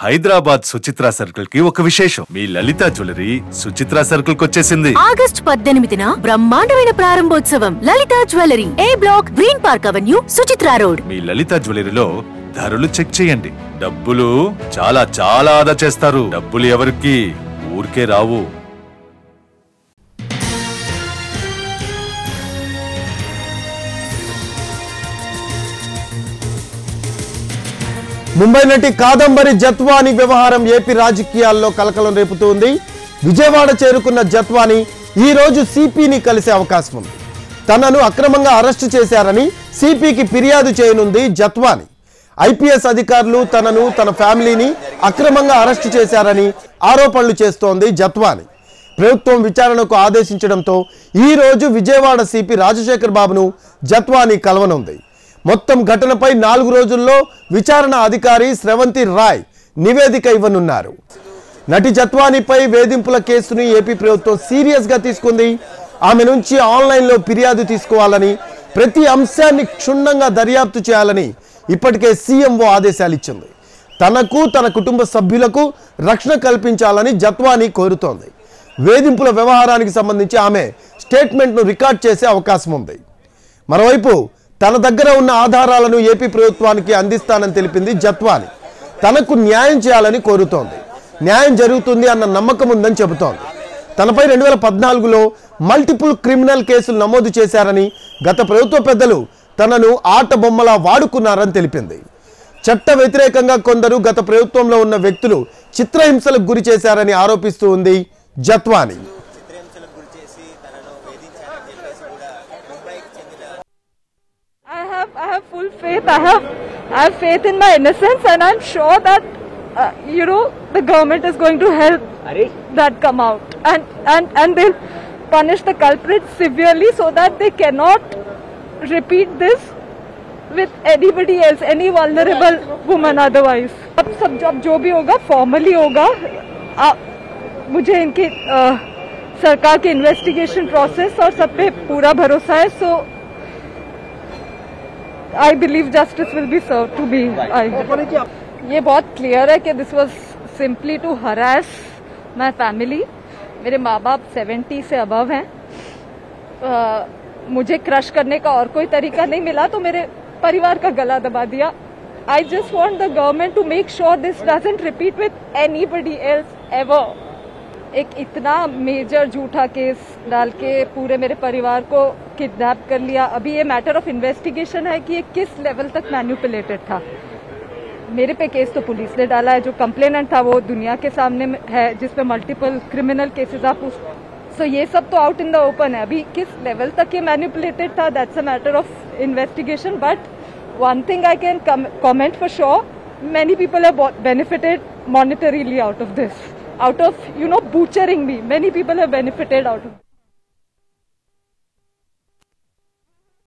Hyderabad Suchitra circle కి ఒక విశేషం. మీ లలిత జ్యువెలరీ సుచిత్ర సర్కిల్ కి వచ్చేసింది. ఆగస్ట్ 18న బ్రహ్మాండమైన ప్రారంభోత్సవం. Lalitha jewellery, A Block, Green Park Avenue, Suchitra road. మీ లలిత జ్యువెలరీలో ధరలు చెక్ చేయండి. డబ్బులు చాలా చాలా ఆదా చేస్తారు. డబ్బులు ఎవరికి ఊరికే రావు. ముంబై నటి కాదంబరి జత్వాని వ్యవహారం ఏపీ రాజకీయాల్లో కలకలం రేపుతోంది. విజయవాడ చేరుకున్న జత్వాని ఈ రోజు సిపిని కలిసే అవకాశం ఉంది. తనను అక్రమంగా అరెస్టు చేశారని సిపికి ఫిర్యాదు చేయనుంది జత్వాని. ఐపీఎస్ అధికారులు తనను, తన ఫ్యామిలీని అక్రమంగా అరెస్టు చేశారని ఆరోపణలు చేస్తోంది జత్వాని. ప్రభుత్వం విచారణకు ఆదేశించడంతో ఈ రోజు విజయవాడ సిపి రాజశేఖర్ బాబును జత్వాని కలవనుంది. మొత్తం ఘటనపై 4 రోజుల్లో విచారణ అధికారి స్రవంతి రాయ్ నివేదిక ఇవ్వనున్నారు. నటి జత్వానిపై వేధింపుల కేసును ఏపీ ప్రభుత్వం సీరియస్ గా తీసుకుంది. ఆమె నుంచి ఆన్లైన్లో ఫిర్యాదు తీసుకోవాలని, ప్రతి అంశాన్ని క్షుణ్ణంగా దర్యాప్తు చేయాలని ఇప్పటికే సీఎంఓ ఆదేశాలు ఇచ్చింది. తనకు, తన కుటుంబ సభ్యులకు రక్షణ కల్పించాలని జత్వాని కోరుతోంది. వేధింపుల వ్యవహారానికి సంబంధించి ఆమె స్టేట్మెంట్ను రికార్డ్ చేసే అవకాశం ఉంది. మరోవైపు తన దగ్గర ఉన్న ఆధారాలను ఏపీ ప్రభుత్వానికి అందిస్తానని తెలిపింది జత్వాని. తనకు న్యాయం చేయాలని కోరుతోంది. న్యాయం జరుగుతుంది అన్న నమ్మకం ఉందని చెబుతోంది. తనపై 2014లో మల్టిపుల్ క్రిమినల్ కేసులు నమోదు చేశారని, గత ప్రభుత్వ పెద్దలు తనను ఆట బొమ్మలా వాడుకున్నారని తెలిపింది. చట్ట వ్యతిరేకంగా కొందరు గత ప్రభుత్వంలో ఉన్న వ్యక్తులు చిత్రహింసలకు గురి చేశారని ఆరోపిస్తూ ఉంది Jethwani. I have full faith. I have faith in my innocence, and I'm sure that the government is going to help that come out, and they'll punish the culprits severely so that they cannot repeat this with anybody else, any vulnerable woman otherwise. अब सब जब जो भी होगा formally होगा. मुझे इनकी सरकार के इन्वेस्टिगेशन प्रोसेस और सब पे पूरा भरोसा है. So I believe justice will be served to be. ये बहुत क्लियर है कि this was simply to harass my family. मेरे माँ बाप 70 से above हैं. मुझे क्रश करने का और कोई तरीका नहीं मिला तो मेरे परिवार का गला दबा दिया. I just want the government to make sure this doesn't repeat with anybody else ever. एक इतना मेजर झूठा केस डाल के पूरे मेरे परिवार को किडनैप कर लिया. अभी ये मैटर ऑफ इन्वेस्टिगेशन है कि ये किस लेवल तक मैनिपुलेटेड था. मेरे पे केस तो पुलिस ने डाला है. जो कंप्लेनेंट था वो दुनिया के सामने है, जिसपे मल्टीपल क्रिमिनल केसेस आप सो ये सब तो आउट इन द ओपन है. अभी किस लेवल तक ये मैनिपुलेटेड था, that's a matter of investigation. But one thing I can comment for sure, many people have benefited monetarily out of this. Out of butchering me, many people have benefited out of